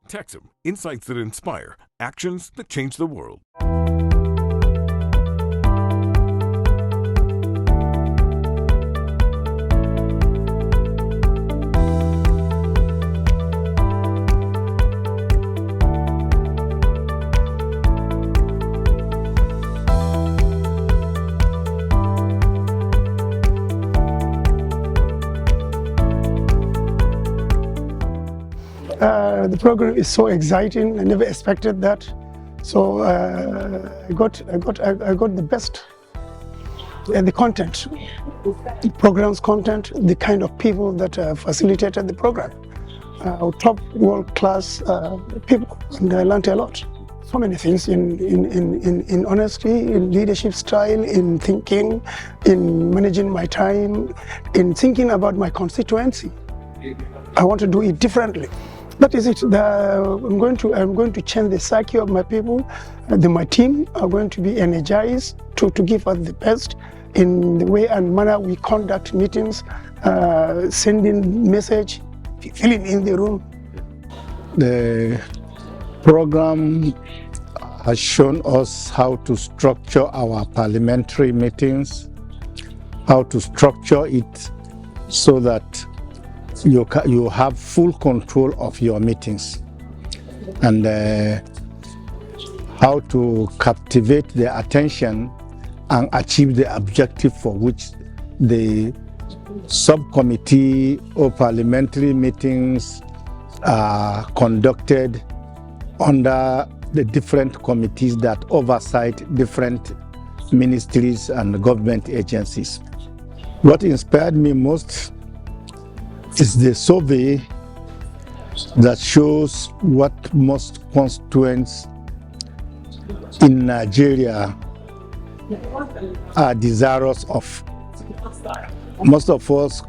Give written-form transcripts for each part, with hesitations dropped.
Texem, insights that inspire, actions that change the world. The program is so exciting. I never expected that. So I got the best. The content, the program's content, the kind of people that facilitated the program. Top world-class people, and I learned a lot. So many things in honesty, in leadership style, in thinking, in managing my time, in thinking about my constituency. I want to do it differently. That is it. I'm going to change the psyche of my people. My team are going to be energized to give us the best in the way and manner we conduct meetings, sending message, filling in the room. The program has shown us how to structure our parliamentary meetings, how to structure it so that you have full control of your meetings, and how to captivate their attention and achieve the objective for which the subcommittee or parliamentary meetings are conducted under the different committees that oversight different ministries and government agencies. What inspired me most is the survey that shows what most constituents in Nigeria are desirous of. Most of us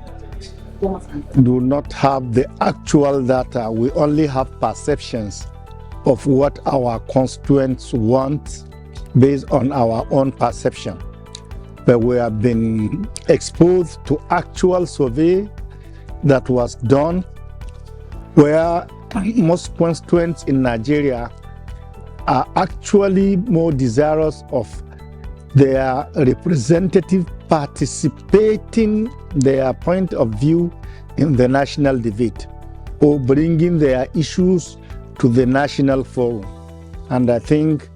do not have the actual data. We only have perceptions of what our constituents want based on our own perception. But we have been exposed to actual survey that was done where most constituents in Nigeria are actually more desirous of their representative participating their point of view in the national debate or bringing their issues to the national forum. And I think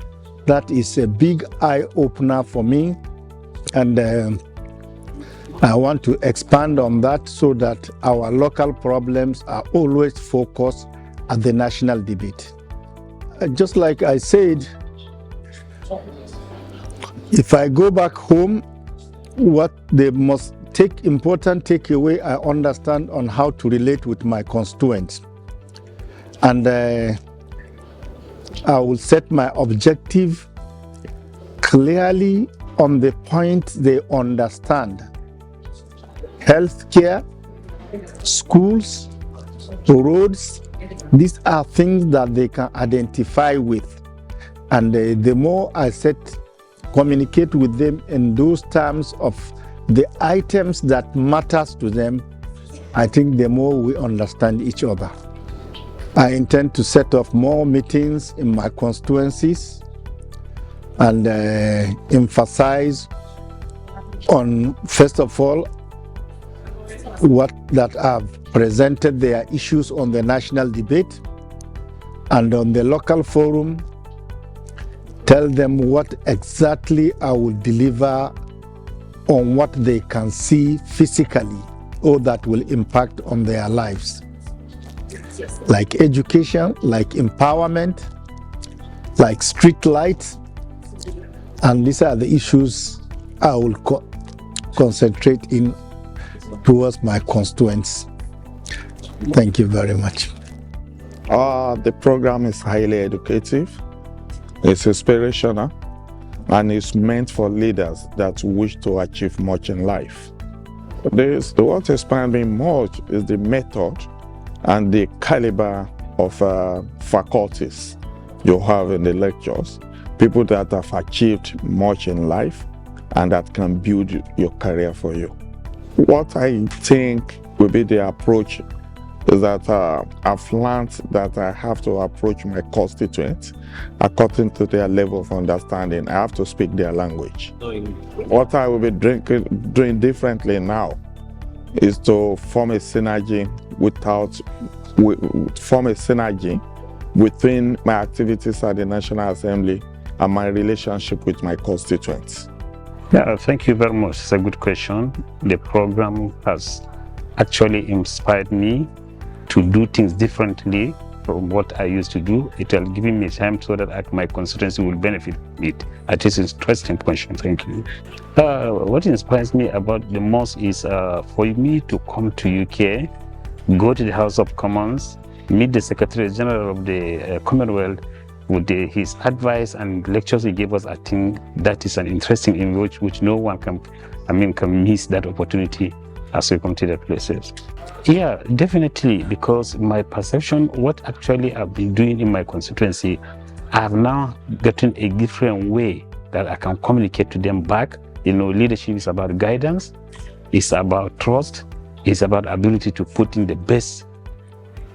that is a big eye-opener for me, and I want to expand on that so that our local problems are always focused at the national debate. Just like I said, if I go back home, what the most important takeaway I understand on how to relate with my constituents. And I will set my objective clearly on the point they understand. Healthcare, schools, roads, these are things that they can identify with. And the more I communicate with them in those terms of the items that matters to them, I think the more we understand each other. I intend to set up more meetings in my constituencies and emphasize on, first of all, what that have presented their issues on the national debate, and on the local forum, tell them what exactly I will deliver on what they can see physically or that will impact on their lives. Like education, like empowerment, like street lights, and these are the issues I will concentrate in towards my constituents. Thank you very much. The program is highly educative, it's inspirational, and it's meant for leaders that wish to achieve much in life. What inspired me most is the method and the caliber of faculties you have in the lectures, people that have achieved much in life and that can build your career for you. What I think will be the approach is that I've learned that I have to approach my constituents according to their level of understanding. I have to speak their language. What I will be doing differently now is to form a synergy within my activities at the National Assembly and my relationship with my constituents. Yeah, thank you very much. It's a good question. The program has actually inspired me to do things differently from what I used to do. It will give me time so that my constituency will benefit from it. It is an interesting question. Thank you. What inspires me about the most is for me to come to UK, go to the House of Commons, meet the Secretary General of the Commonwealth with his advice and lectures he gave us. I think that is an interesting image which no one can miss that opportunity as we come to the places. Yeah, definitely, because my perception, what actually I've been doing in my constituency, I have now gotten a different way that I can communicate to them back. Leadership is about guidance, it's about trust, it's about ability to put in the best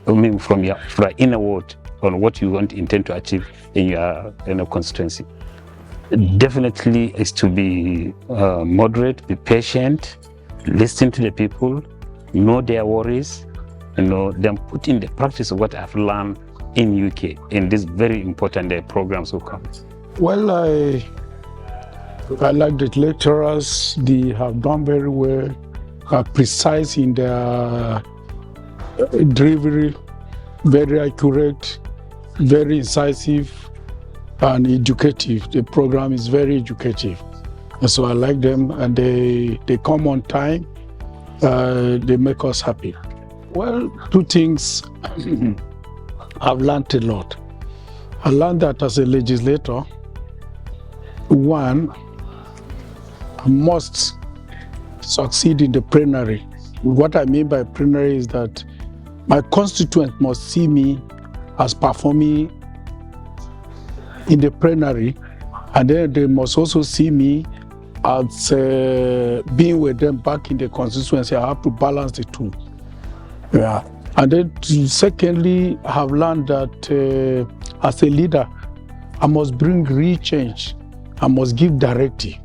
from your inner word on what you intend to achieve in your constituency. Definitely is to be moderate, be patient, listen to the people, know their worries, then put in the practice of what I've learned in UK in these very important programs will come. Well, I like the lecturers. They have done very well, are precise in their delivery, very accurate, very incisive and educative. The program is very educative. And so I like them, and they come on time. They make us happy. Well, two things I've learned a lot. I learned that as a legislator, one, I must succeed in the plenary. What I mean by plenary is that my constituent must see me as performing in the plenary, and then they must also see me as being with them back in the constituency. I have to balance the two. Yeah. And then secondly, I have learned that as a leader, I must bring real change. I must give directive.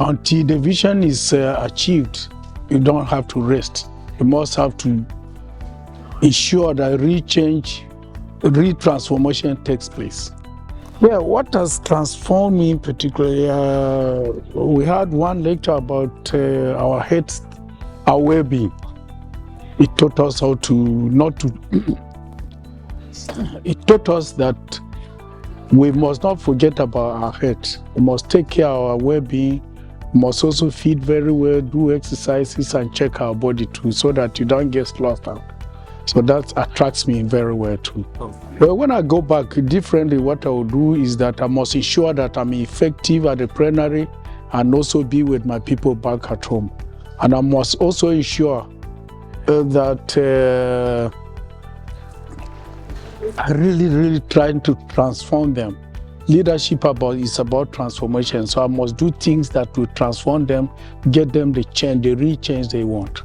Until the vision is achieved, you don't have to rest. You must have to ensure that real change, real transformation takes place. Yeah, what has transformed me particularly, we had one lecture about our health, our well-being. It taught us how to it taught us that we must not forget about our health. We must take care of our well-being. We must also feed very well, do exercises and check our body too, so that you don't get sloughed out. So that attracts me very well too. But when I go back differently, what I will do is that I must ensure that I'm effective at the plenary and also be with my people back at home. And I must also ensure that I really trying to transform them. Leadership is about transformation, so I must do things that will transform them, get them the change, the real change they want.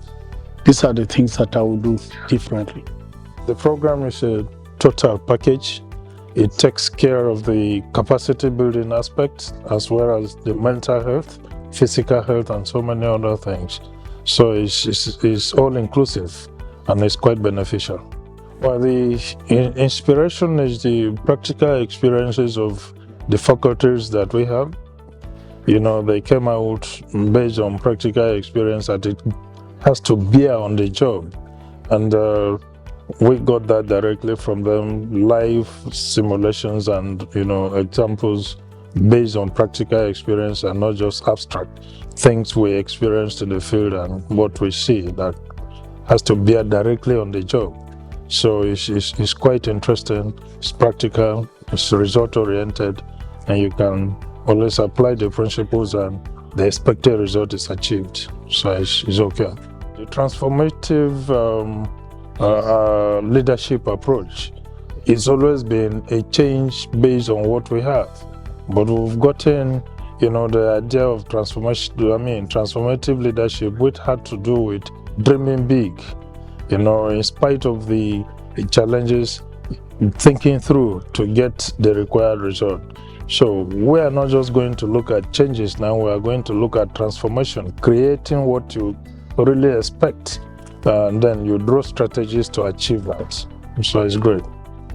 These are the things that I will do differently. The program is a total package. It takes care of the capacity building aspects as well as the mental health, physical health, and so many other things. So it's all inclusive and it's quite beneficial. Well, the inspiration is the practical experiences of the faculties that we have. They came out based on practical experience that it has to bear on the job. And we got that directly from them, live simulations and, examples based on practical experience and not just abstract things we experienced in the field and what we see that has to bear directly on the job. So it's quite interesting, it's practical, it's result-oriented, and you can always apply the principles and the expected result is achieved. So it's okay. The transformative leadership approach it's always been a change based on what we have. But we've gotten, the idea of transformative leadership, which had to do with dreaming big in spite of the challenges, thinking through to get the required result. So we are not just going to look at changes now, we are going to look at transformation, creating what you really expect, and then you draw strategies to achieve that. So it's great.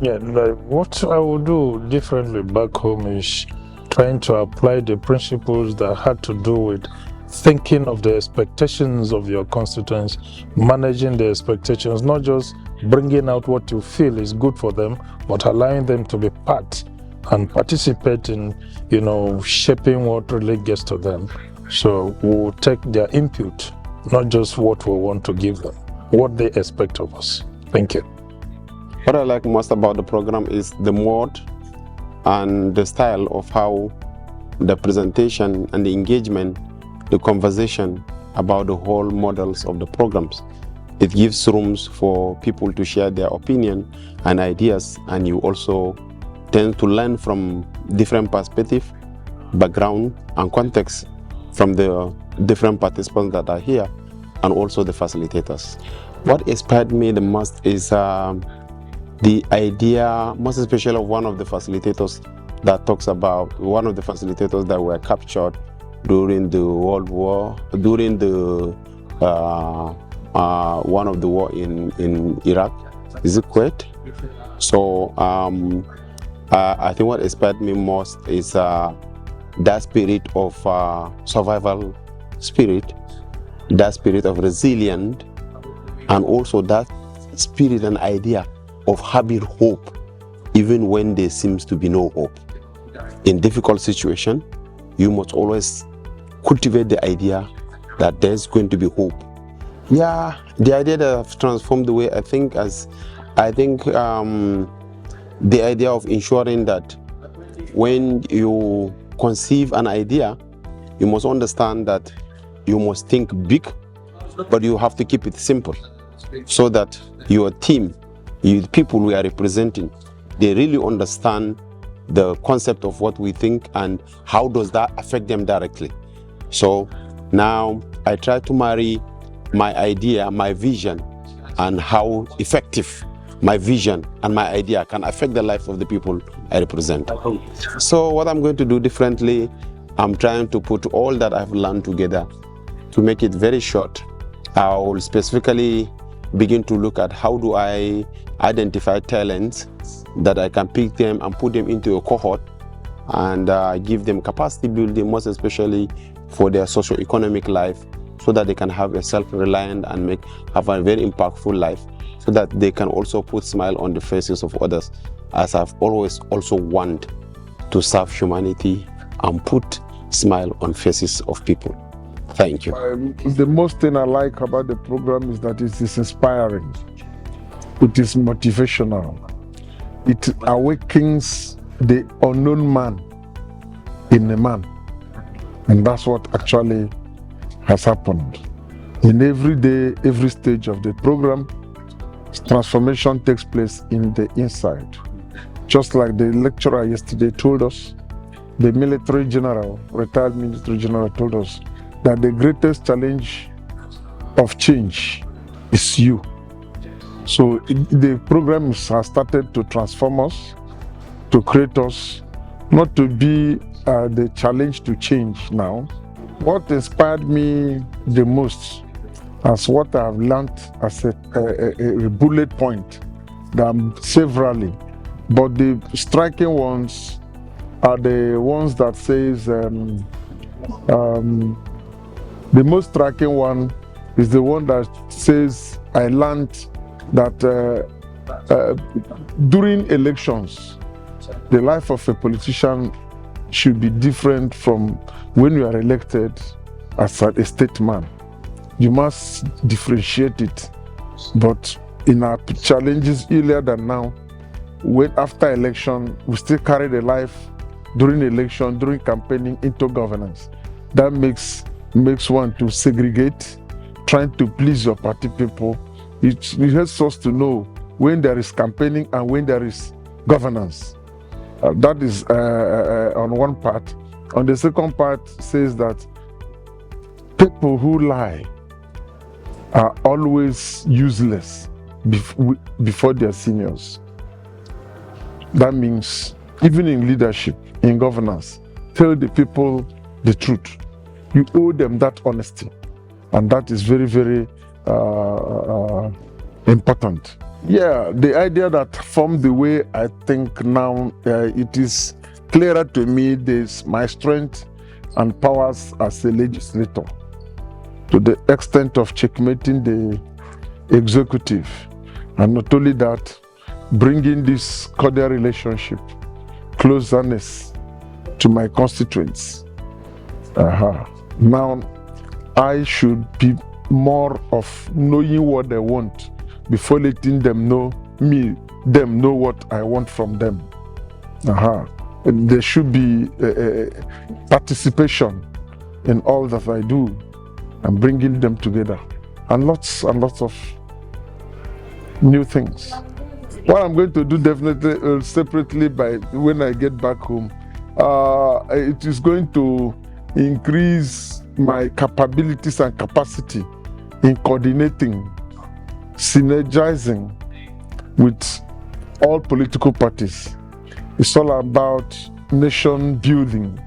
Yeah, like what I would do differently back home is trying to apply the principles that had to do with thinking of the expectations of your constituents, managing the expectations, not just bringing out what you feel is good for them, but allowing them to be part and participate in, shaping what really gets to them. So we'll take their input, not just what we want to give them, what they expect of us. Thank you. What I like most about the program is the mode and the style of how the presentation and the engagement, the conversation about the whole models of the programs. It gives rooms for people to share their opinion and ideas, and you also tend to learn from different perspectives, background and context from the different participants that are here, and also the facilitators. What inspired me the most is the idea, most especially of one of the facilitators that talks about one of the facilitators that were captured during the World War, during the one of the war in Iraq. Is it Kuwait? So I think what inspired me most is that spirit of survival spirit, that spirit of resilience, and also that spirit and idea of having hope even when there seems to be no hope. In difficult situation, you must always cultivate the idea that there's going to be hope. Yeah, the idea that I've transformed the way I think the idea of ensuring that when you conceive an idea, you must understand that you must think big, but you have to keep it simple, so that your team, the people we are representing, they really understand the concept of what we think and how does that affect them directly. So now I try to marry my idea, my vision, and how effective my vision and my idea can affect the life of the people I represent. So what I'm going to do differently, I'm trying to put all that I've learned together to make it very short. I will specifically begin to look at how do I identify talents that I can pick them and put them into a cohort and give them capacity building, most especially for their socio-economic life, so that they can have a self-reliant and have a very impactful life, so that they can also put smile on the faces of others, as I've always also wanted to serve humanity and put smile on faces of people. Thank you. The most thing I like about the program is that it is inspiring. It is motivational. It awakens the unknown man in a man. And that's what actually has happened. In every day, every stage of the program, transformation takes place in the inside. Just like the lecturer yesterday told us, the military general, retired military general told us that the greatest challenge of change is you. So the program has started to transform us, to create us, not to be the challenge to change now. What inspired me the most, as what I've learned as a bullet point, there are severally, but the striking ones are the ones that says, the most striking one is the one that says, I learned that during elections, the life of a politician should be different from when you are elected as a statesman. You must differentiate it. But in our challenges earlier than now, when after election, we still carry the life during election, during campaigning into governance. That makes one to segregate, trying to please your party people. It helps us to know when there is campaigning and when there is governance. That is on one part. On the second part says that people who lie are always useless before their seniors. That means even in leadership, in governance, tell the people the truth. You owe them that honesty, and that is very, very important. Yeah, the idea that from the way I think now, it is clearer to me there's my strength and powers as a legislator to the extent of checkmating the executive, and not only that, bringing this cordial relationship, closeness to my constituents. Now, I should be more of knowing what they want before letting them know what I want from them. There should be participation in all that I do and bringing them together, and lots of new things. What I'm going to do definitely separately by when I get back home, it is going to increase my capabilities and capacity in coordinating, synergizing with all political parties. It's all about nation building.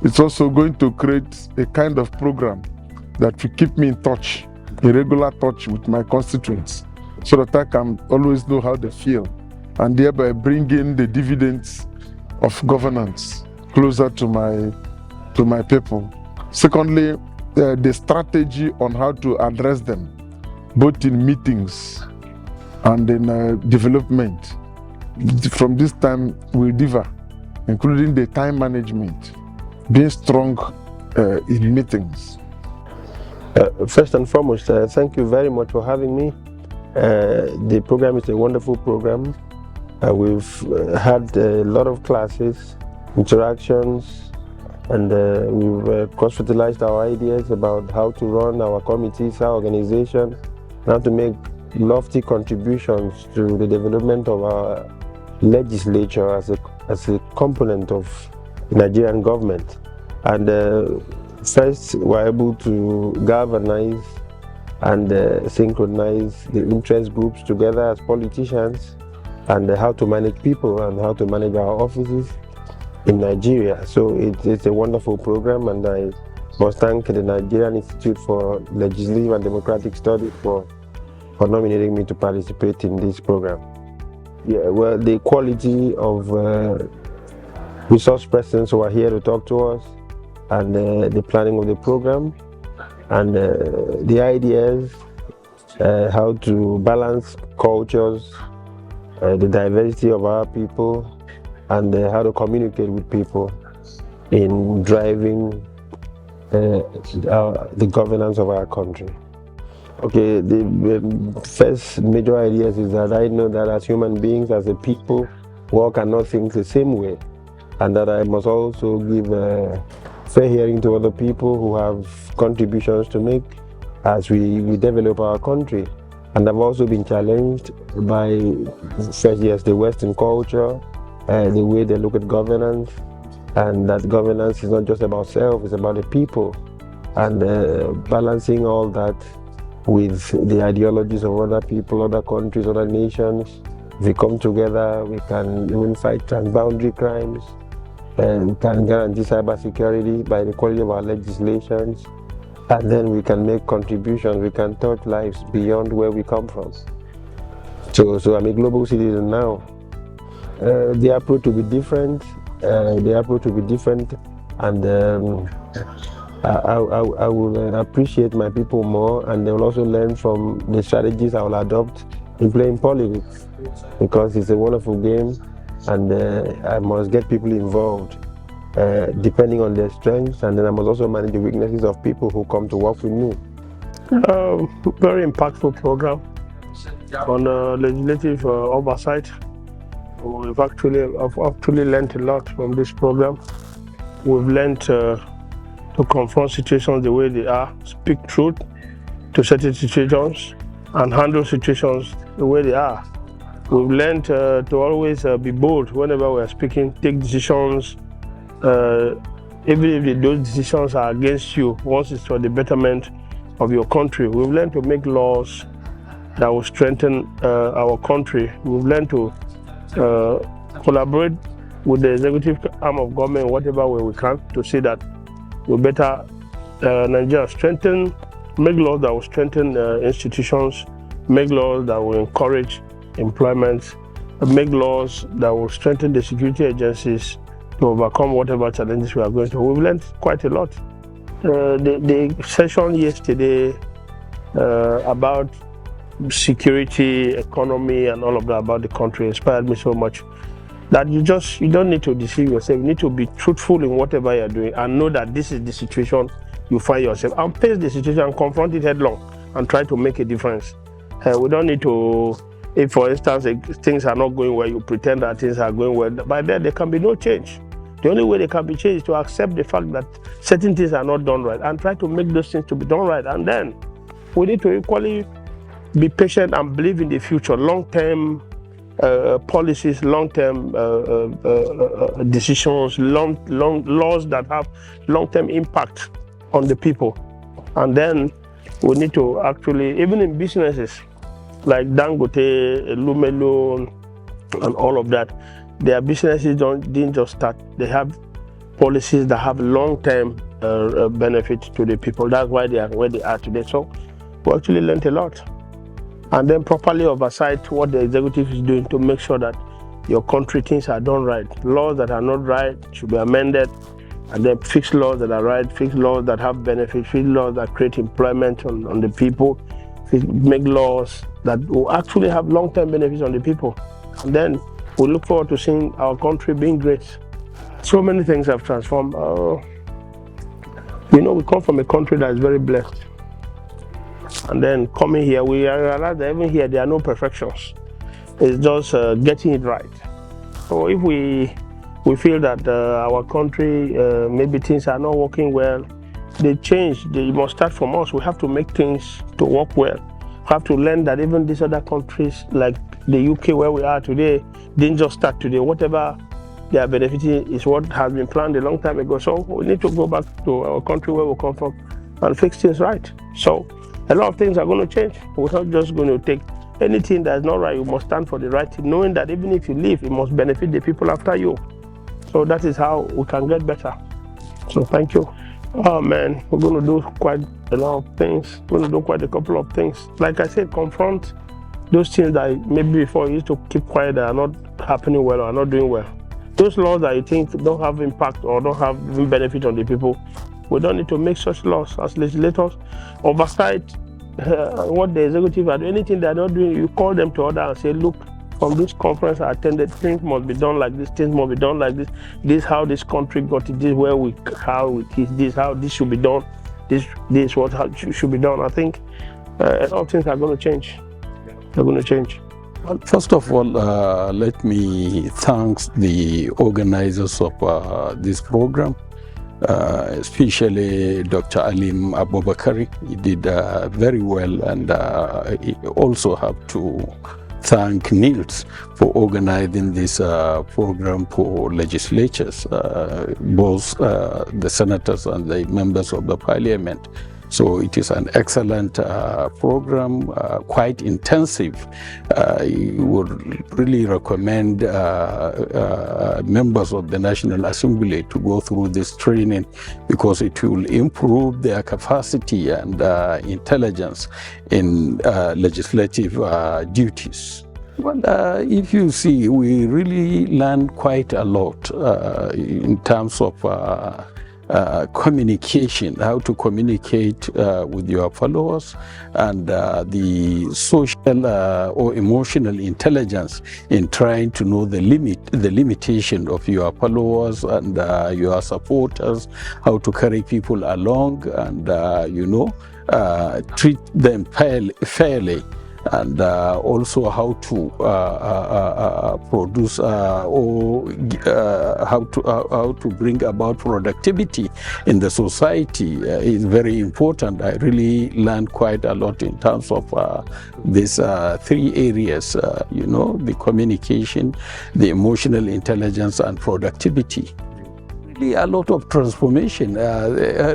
It's also going to create a kind of program that will keep me in touch, in regular touch with my constituents, so that I can always know how they feel, and thereby bring in the dividends of governance closer to my people. Secondly, the strategy on how to address them, both in meetings and in development, from this time will differ, including the time management, being strong in meetings. First and foremost, thank you very much for having me. The program is a wonderful program. We've had a lot of classes, interactions, and we've cross-fertilized our ideas about how to run our committees, our organization, and how to make lofty contributions to the development of our legislature as a component of the Nigerian government. And first, we're able to galvanize and synchronize the interest groups together as politicians, and how to manage people and how to manage our offices in Nigeria. So it's a wonderful program, and I must thank the Nigerian Institute for Legislative and Democratic Studies for nominating me to participate in this program. Yeah, well, the quality of resource persons who are here to talk to us, and the planning of the program, and the ideas, how to balance cultures, the diversity of our people, and how to communicate with people in driving the governance of our country. Okay, the first major ideas is that I know that as human beings, as a people, we all cannot think the same way, and that I must also give fair hearing to other people who have contributions to make as we develop our country. And I've also been challenged by, first, yes, the Western culture, the way they look at governance, and that governance is not just about self, it's about the people, and balancing all that with the ideologies of other people, other countries, other nations. If we come together, we can even fight transboundary crimes, and we can guarantee cybersecurity by the quality of our legislations, and then we can make contributions, we can touch lives beyond where we come from. So I'm a global citizen now. The approach will be different, and I will appreciate my people more, and they will also learn from the strategies I will adopt in playing politics, because it's a wonderful game, and I must get people involved depending on their strengths, and then I must also manage the weaknesses of people who come to work with me. Very impactful program on legislative oversight. I've actually learned a lot from this program. We've learned to confront situations the way they are, speak truth to certain situations, and handle situations the way they are. We've learned to always be bold whenever we're speaking, take decisions, even if those decisions are against you. Once it's for the betterment of your country. We've learned to make laws that will strengthen our country. We've learned to collaborate with the executive arm of government in whatever way we can to see that we better Nigeria strengthen, make laws that will strengthen institutions, make laws that will encourage employment, make laws that will strengthen the security agencies to overcome whatever challenges we are going through. We've learned quite a lot. The session yesterday about security, economy, and all of that about the country inspired me so much that you don't need to deceive yourself. You need to be truthful in whatever you're doing and know that this is the situation you find yourself, and face the situation and confront it headlong and try to make a difference. We don't need to, if for instance things are not going well, you pretend that things are going well. By then there can be no change. The only way they can be changed is to accept the fact that certain things are not done right and try to make those things to be done right. And then we need to equally be patient and believe in the future, long-term policies, long-term decisions, laws that have long-term impact on the people. And then we need to actually, even in businesses like Dangote, Lumelo, and all of that, their businesses didn't just start. They have policies that have long-term benefit to the people. That's why they are where they are today. So we actually learned a lot. And then properly oversight what the executive is doing to make sure that your country things are done right. Laws that are not right should be amended, and then fix laws that are right, fix laws that have benefit, fix laws that create employment on the people, make laws that will actually have long-term benefits on the people. And then we look forward to seeing our country being great. So many things have transformed. You know, we come from a country that is very blessed. And then coming here, we realize that even here there are no perfections. It's just getting it right. So if we feel that our country, maybe things are not working well, they must start from us. We have to make things to work well. We have to learn that even these other countries like the UK where we are today didn't just start today. Whatever they are benefiting is what has been planned a long time ago. So we need to go back to our country where we come from and fix things right. So a lot of things are going to change. We're not just going to take anything that's not right. You must stand for the right thing, knowing that even if you leave, it must benefit the people after you. So that is how we can get better. So thank you. Oh man, we're going to do quite a lot of things. We're going to do quite a couple of things. Like I said, confront those things that maybe before you used to keep quiet that are not happening well or are not doing well. Those laws that you think don't have impact or don't have even benefit on the people, we don't need to make such laws as legislators. Oversight what the executive are doing. Anything they're not doing, you call them to order and say, look, from this conference I attended, things must be done like this, things must be done like this. This is how this country got it, this is where how it is, this how this should be done, this is what should be done. I think a lot of things are going to change. They're going to change. Well, first of all, let me thank the organizers of this program, especially Dr. Alim Abubakari. He did very well, and I also have to thank Niels for organizing this program for legislators, both the senators and the members of the parliament. So it is an excellent program, quite intensive. I would really recommend members of the National Assembly to go through this training because it will improve their capacity and intelligence in legislative duties. Well, if you see, we really learned quite a lot in terms of communication, how to communicate with your followers, and the social or emotional intelligence in trying to know the limitation of your followers and your supporters, how to carry people along and treat them fairly. And also how to produce or how to bring about productivity in the society is very important. I really learned quite a lot in terms of these three areas, the communication, the emotional intelligence, and productivity. really a lot of transformation.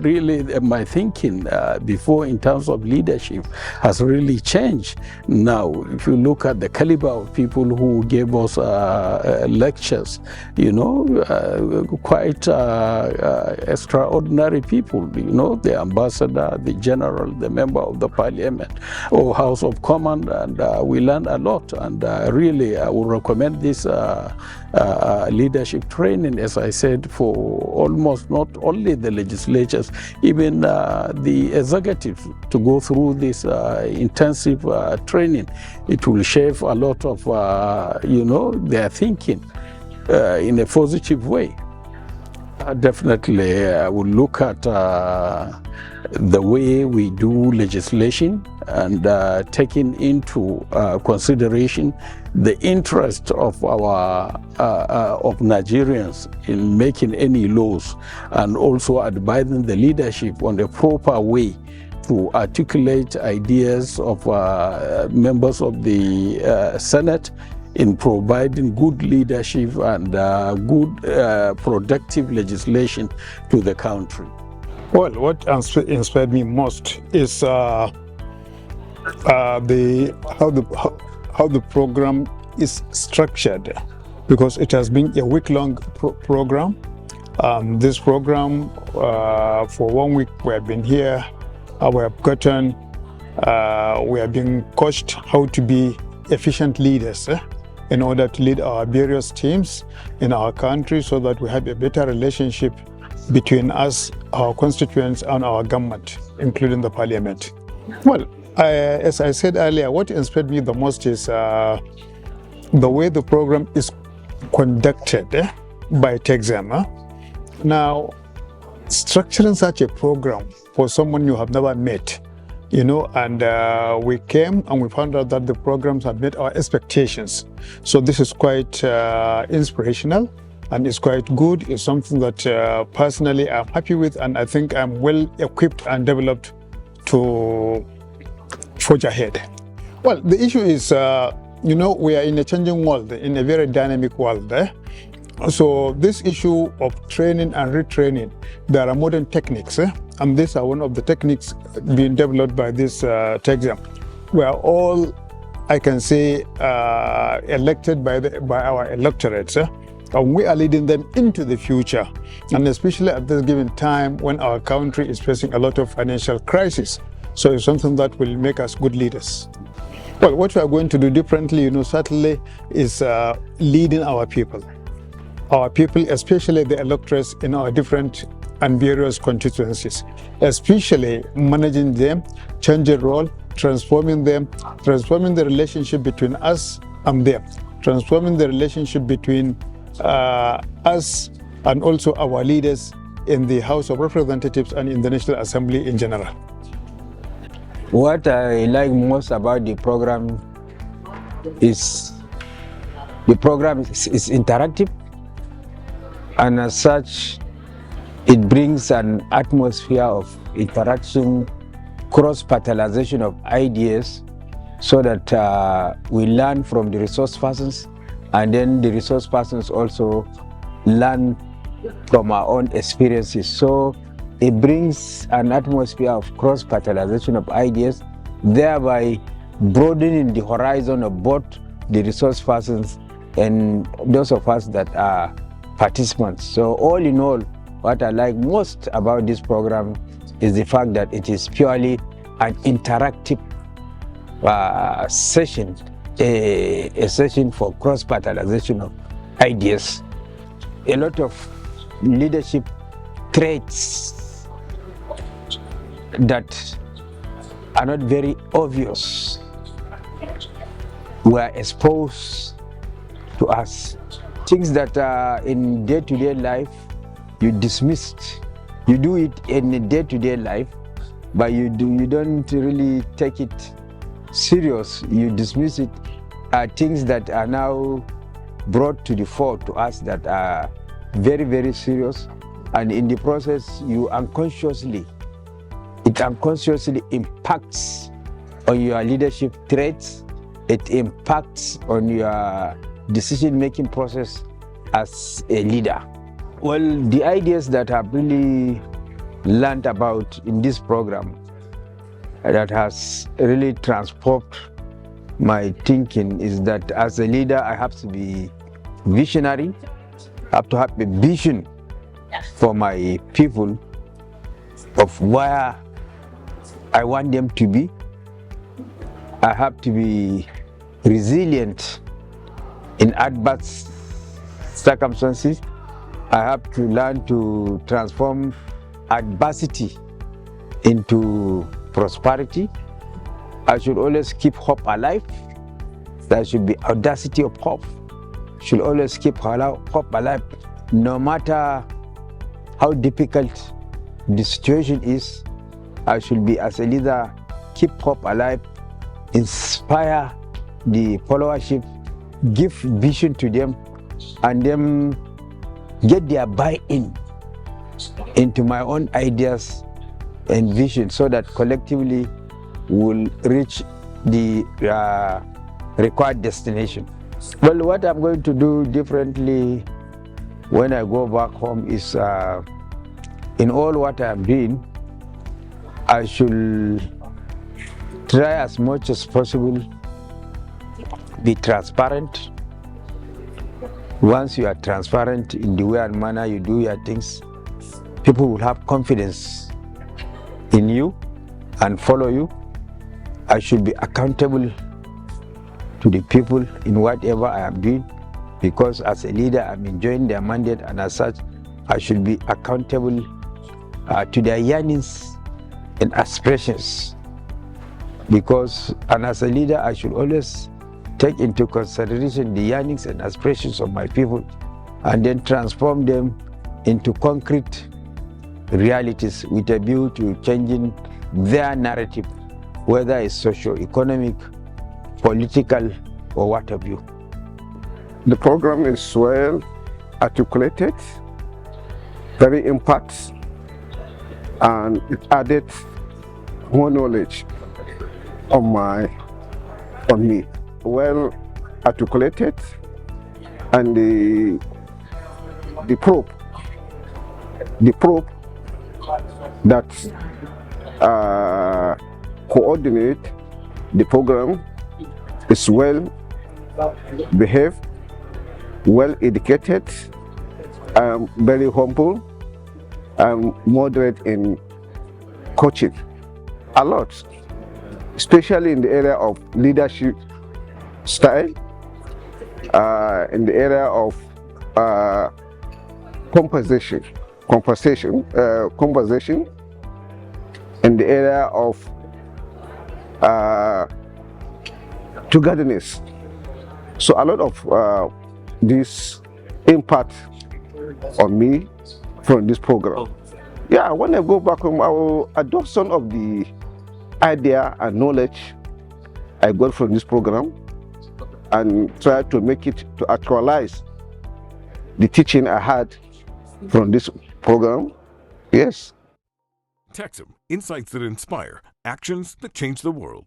Really, my thinking before in terms of leadership has really changed. Now, if you look at the caliber of people who gave us lectures, you know, quite extraordinary people, you know, the ambassador, the general, the member of the parliament or House of Commons, and we learned a lot. And really, I would recommend this leadership training, as I said, for almost not only the legislatures, even the executives to go through this intensive training. It will shape a lot of, you know, their thinking in a positive way. Definitely, I will look at the way we do legislation and taking into consideration the interest of our of Nigerians in making any laws, and also advising the leadership on the proper way to articulate ideas of members of the Senate in providing good leadership and good productive legislation to the country. Well, what inspired me most is how the program is structured, because it has been a week-long program. This program, for 1 week we have been here, we have gotten, we have been coached how to be efficient leaders in order to lead our various teams in our country, so that we have a better relationship between us, our constituents, and our government, including the parliament. Well, as I said earlier, what inspired me the most is the way the program is conducted by Texem. Now, structuring such a program for someone you have never met, you know, and we came and we found out that the programs have met our expectations. So this is quite inspirational, and it's quite good. It's something that personally I'm happy with, and I think I'm well equipped and developed to forge ahead. Well, the issue is, you know, we are in a changing world, in a very dynamic world. So this issue of training and retraining, there are modern techniques, and these are one of the techniques being developed by this Texem. We are all, I can say, elected by our electorates, and we are leading them into the future, and especially at this given time when our country is facing a lot of financial crisis. So it's something that will make us good leaders. Well, what we are going to do differently, you know, certainly is leading our people. Our people, especially the electors in our different and various constituencies, especially managing them, changing role, transforming them, transforming the relationship between us and them, transforming the relationship between us and also our leaders in the House of Representatives and in the National Assembly in general. What I like most about the program is the program is interactive, and as such it brings an atmosphere of interaction, cross-fertilization of ideas, so that we learn from the resource persons, and then the resource persons also learn from our own experiences. So it brings an atmosphere of cross-fertilization of ideas, thereby broadening the horizon of both the resource persons and those of us that are participants. So all in all, what I like most about this program is the fact that it is purely an interactive session, a session for cross-fertilization of ideas. A lot of leadership traits that are not very obvious were exposed to us. Things that in day-to-day life you dismissed. You do it in day-to-day life, but you don't really take it serious. You dismiss it. Things that are now brought to the fore to us that are very, very serious, and in the process it unconsciously impacts on your leadership traits. It impacts on your decision-making process as a leader. Well, the ideas that I've really learned about in this program that has really transformed my thinking is that as a leader, I have to be visionary. I have to have a vision for my people of where I want them to be. I have to be resilient in adverse circumstances. I have to learn to transform adversity into prosperity. I should always keep hope alive. There should be audacity of hope. Should always keep hope alive, no matter how difficult the situation is. I should be, as a leader, keep hope alive, inspire the followership, give vision to them, and then get their buy-in into my own ideas and vision so that collectively we'll reach the required destination. Well, what I'm going to do differently when I go back home is in all what I'm doing, I should try as much as possible be transparent. Once you are transparent in the way and manner you do your things, people will have confidence in you and follow you. I should be accountable to the people in whatever I am doing, because as a leader I'm enjoying their mandate, and as such I should be accountable to their yearnings and aspirations, and as a leader I should always take into consideration the yearnings and aspirations of my people and then transform them into concrete realities with a view to changing their narrative, whether it's socio-economic, political, or what have you. The program is well articulated, very impact, and it added more knowledge on me. Well articulated, and the probe that coordinate the program is well behaved, well educated, very humble, and moderate in coaching. A lot, especially in the area of leadership style, in the area of conversation, in the area of togetherness. So a lot of this impact on me from this program. Yeah, when I go back home, I will adopt some of the idea and knowledge I got from this program and try to make it to actualize the teaching I had from this program. Yes. Texem, insights that inspire, actions that change the world.